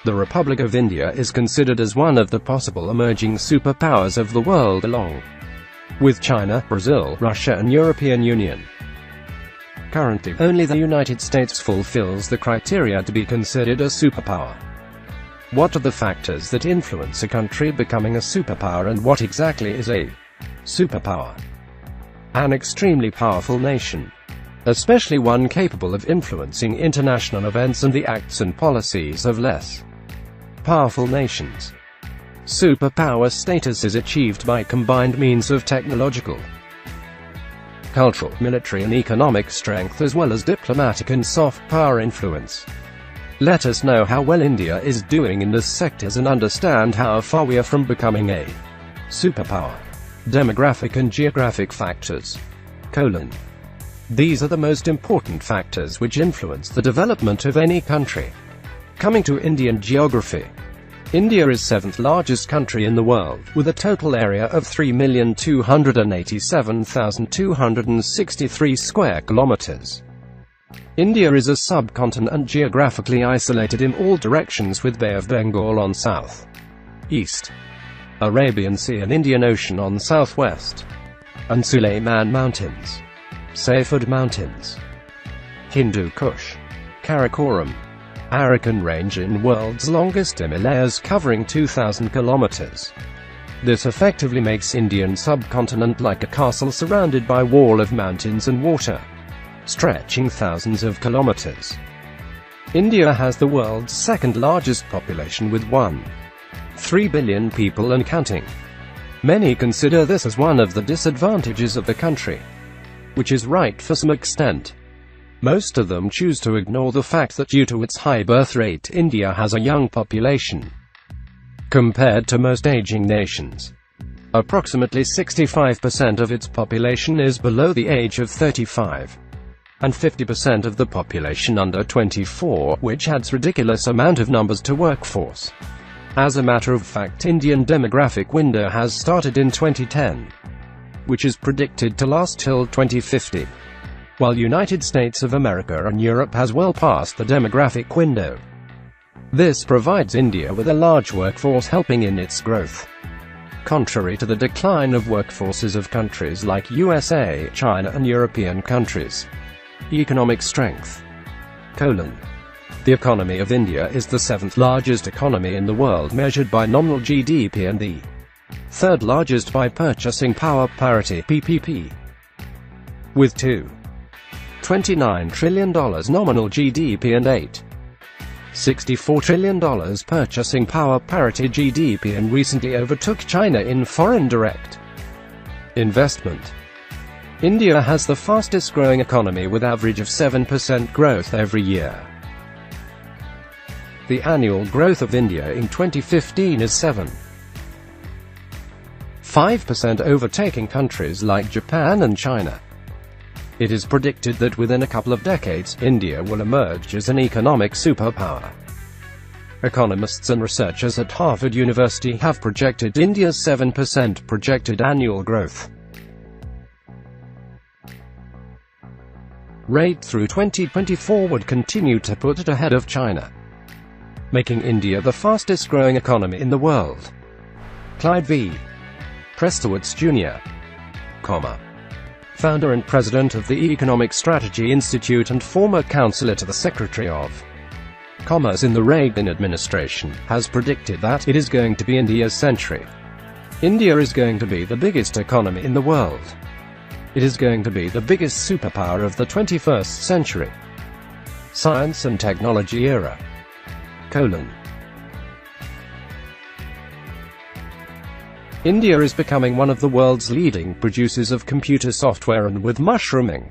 The Republic of India is considered as one of the possible emerging superpowers of the world along with China, Brazil, Russia and European Union. Currently, only the United States fulfills the criteria to be considered a superpower. What are the factors that influence a country becoming a superpower, and what exactly is a superpower? An extremely powerful nation, especially one capable of influencing international events and the acts and policies of less powerful nations. Superpower status is achieved by combined means of technological, cultural, military and economic strength, as well as diplomatic and soft power influence. Let us know how well India is doing in these sectors and understand how far we are from becoming a superpower. Demographic and geographic factors. These are the most important factors which influence the development of any country. Coming to Indian geography. India is 7th largest country in the world, with a total area of 3,287,263 square kilometers. India is a subcontinent geographically isolated in all directions, with Bay of Bengal on south, east, Arabian Sea and Indian Ocean on southwest, and Sulayman Mountains, Seyfud Mountains, Hindu Kush, Karakoram, Arakan Range in world's longest Himalayas covering 2,000 kilometers. This effectively makes Indian subcontinent like a castle surrounded by wall of mountains and water, stretching thousands of kilometers. India has the world's second largest population with 1.3 billion people and counting. Many consider this as one of the disadvantages of the country, which is right for some extent. Most of them choose to ignore the fact that due to its high birth rate, India has a young population compared to most aging nations. Approximately 65% of its population is below the age of 35, and 50% of the population under 24, which adds ridiculous amount of numbers to workforce. As a matter of fact, Indian demographic window has started in 2010, which is predicted to last till 2050. While United States of America and Europe has well passed the demographic window. This provides India with a large workforce helping in its growth. Contrary to the decline of workforces of countries like USA, China and European countries. Economic strength. The economy of India is the 7th largest economy in the world measured by nominal GDP and the 3rd largest by purchasing power parity (PPP). With $2.29 trillion nominal GDP and $8.64 trillion purchasing power parity GDP, and recently overtook China in foreign direct investment. India has the fastest growing economy with average of 7% growth every year. The annual growth of India in 2015 is 7.5%, overtaking countries like Japan and China. It is predicted that within a couple of decades, India will emerge as an economic superpower. Economists and researchers at Harvard University have projected India's 7% projected annual growth rate through 2024 would continue to put it ahead of China, making India the fastest growing economy in the world. Clyde V. Prestowitz Jr., founder and president of the Economic Strategy Institute and former counselor to the Secretary of Commerce in the Reagan administration, has predicted that it is going to be India's century. India is going to be the biggest economy in the world. It is going to be the biggest superpower of the 21st century. Science and technology era. India is becoming one of the world's leading producers of computer software, and with mushrooming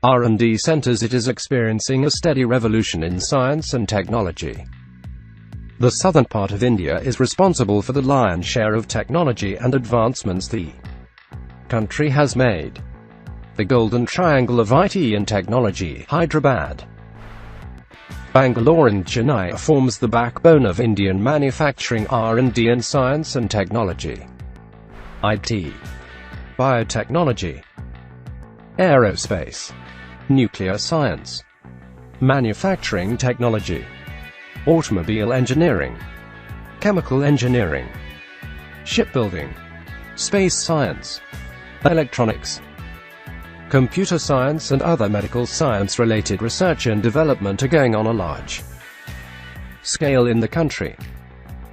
R&D centers, it is experiencing a steady revolution in science and technology. The southern part of India is responsible for the lion's share of technology and advancements the country has made. The Golden Triangle of IT and technology, Hyderabad, Bangalore and Chennai, forms the backbone of Indian manufacturing, R&D and science and technology. IT, biotechnology, aerospace, nuclear science, manufacturing technology, automobile engineering, chemical engineering, shipbuilding, space science, electronics, computer science and other medical science-related research and development are going on a large scale in the country.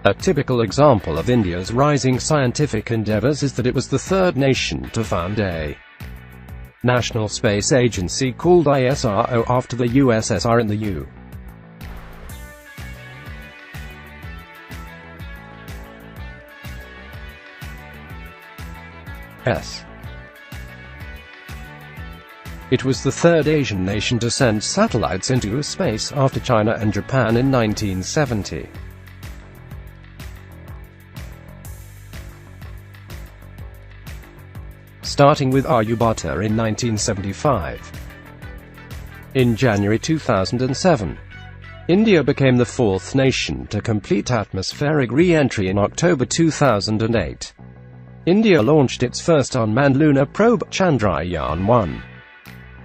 A typical example of India's rising scientific endeavors is that it was the third nation to found a national space agency called ISRO after the USSR and the U.S. It was the third Asian nation to send satellites into space after China and Japan in 1970. Starting with Aryabhata in 1975. In January 2007, India became the fourth nation to complete atmospheric re-entry in October 2008. India launched its first unmanned lunar probe, Chandrayaan-1.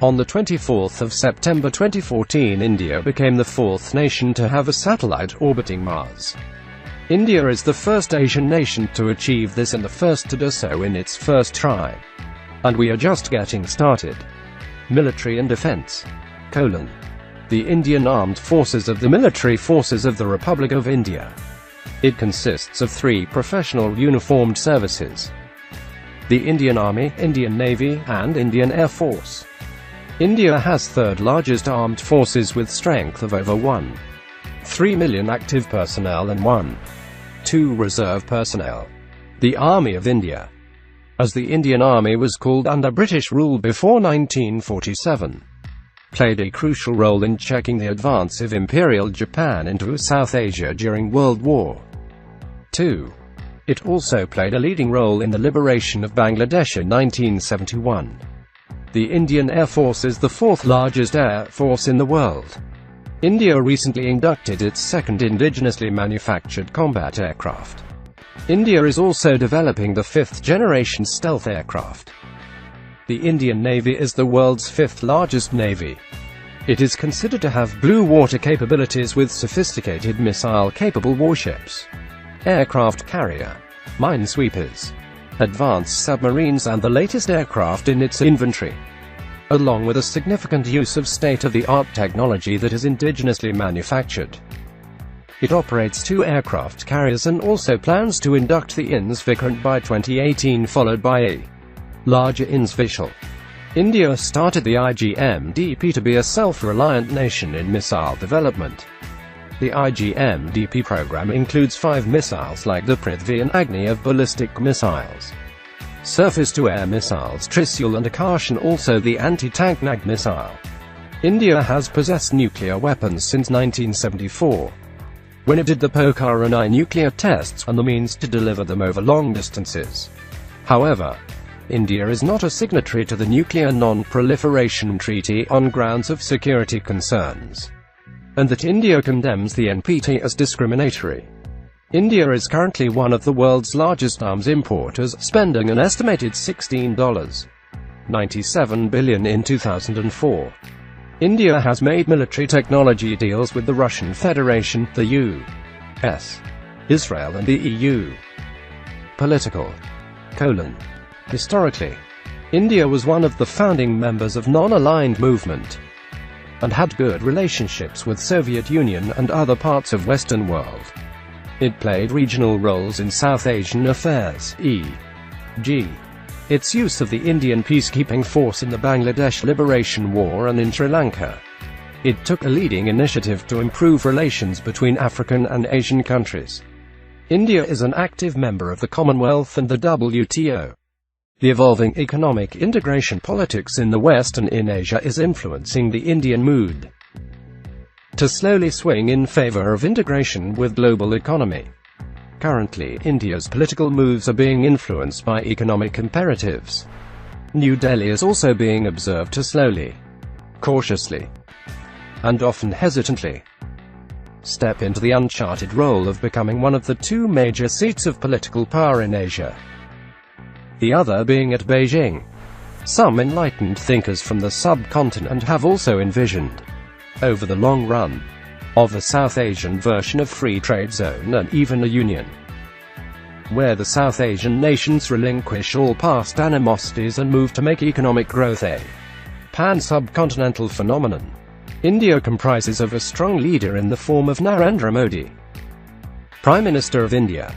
On the 24th of September 2014, India became the fourth nation to have a satellite orbiting Mars. India is the first Asian nation to achieve this and the first to do so in its first try. And we are just getting started. Military and Defense: The Indian Armed Forces of the Military Forces of the Republic of India. It consists of three professional uniformed services: the Indian Army, Indian Navy, and Indian Air Force. India has third largest armed forces with strength of over 1.3 million active personnel and 1.2 reserve personnel. The Army of India, as the Indian Army was called under British rule before 1947, played a crucial role in checking the advance of Imperial Japan into South Asia during World War II. It also played a leading role in the liberation of Bangladesh in 1971. The Indian Air Force is the fourth largest air force in the world. India recently inducted its second indigenously manufactured combat aircraft. India is also developing the fifth-generation stealth aircraft. The Indian Navy is the world's fifth largest navy. It is considered to have blue water capabilities with sophisticated missile-capable warships, aircraft carrier, minesweepers, advanced submarines and the latest aircraft in its inventory, along with a significant use of state-of-the-art technology that is indigenously manufactured. It operates two aircraft carriers and also plans to induct the INS Vikrant by 2018, followed by a larger INS Vishal. India started the IGMDP to be a self-reliant nation in missile development. The IGMDP program includes 5 missiles like the Prithvi and Agni of ballistic missiles, surface-to-air missiles Trisul and Akash, and also the anti-tank NAG missile. India has possessed nuclear weapons since 1974, when it did the Pokhara I nuclear tests and the means to deliver them over long distances. However, India is not a signatory to the Nuclear Non-Proliferation Treaty on grounds of security concerns, and that India condemns the NPT as discriminatory. India is currently one of the world's largest arms importers, spending an estimated $16.97 billion in 2004. India has made military technology deals with the Russian Federation, the US, Israel and the EU. Political: Historically, India was one of the founding members of non-aligned movement, and had good relationships with Soviet Union and other parts of Western world. It played regional roles in South Asian affairs, e.g. its use of the Indian peacekeeping force in the Bangladesh Liberation War and in Sri Lanka. It took a leading initiative to improve relations between African and Asian countries. India is an active member of the Commonwealth and the WTO. The evolving economic integration politics in the West and in Asia is influencing the Indian mood to slowly swing in favor of integration with global economy. Currently, India's political moves are being influenced by economic imperatives. New Delhi is also being observed to slowly, cautiously, and often hesitantly step into the uncharted role of becoming one of the two major seats of political power in Asia, the other being at Beijing. Some enlightened thinkers from the subcontinent have also envisioned, over the long run, of a South Asian version of free trade zone and even a union, where the South Asian nations relinquish all past animosities and move to make economic growth a pan-subcontinental phenomenon. India comprises of a strong leader in the form of Narendra Modi, Prime Minister of India.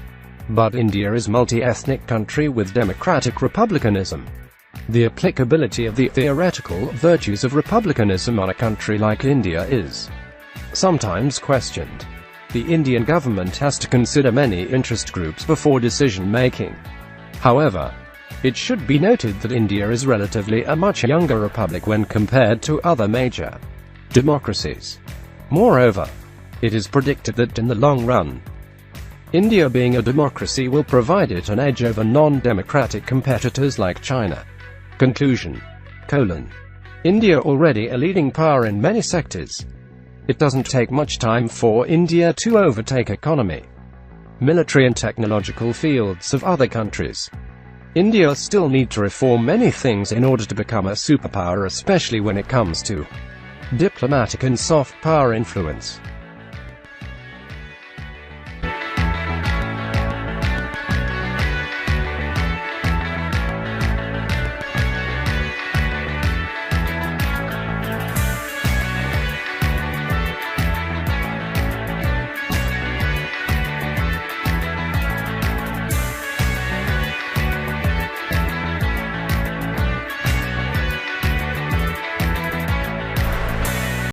But India is a multi-ethnic country with democratic republicanism. The applicability of the theoretical virtues of republicanism on a country like India is sometimes questioned. The Indian government has to consider many interest groups before decision-making. However, it should be noted that India is relatively a much younger republic when compared to other major democracies. Moreover, it is predicted that in the long run, India being a democracy will provide it an edge over non-democratic competitors like China. Conclusion: India already a leading power in many sectors. It doesn't take much time for India to overtake economy, military and technological fields of other countries. India still need to reform many things in order to become a superpower, especially when it comes to diplomatic and soft power influence.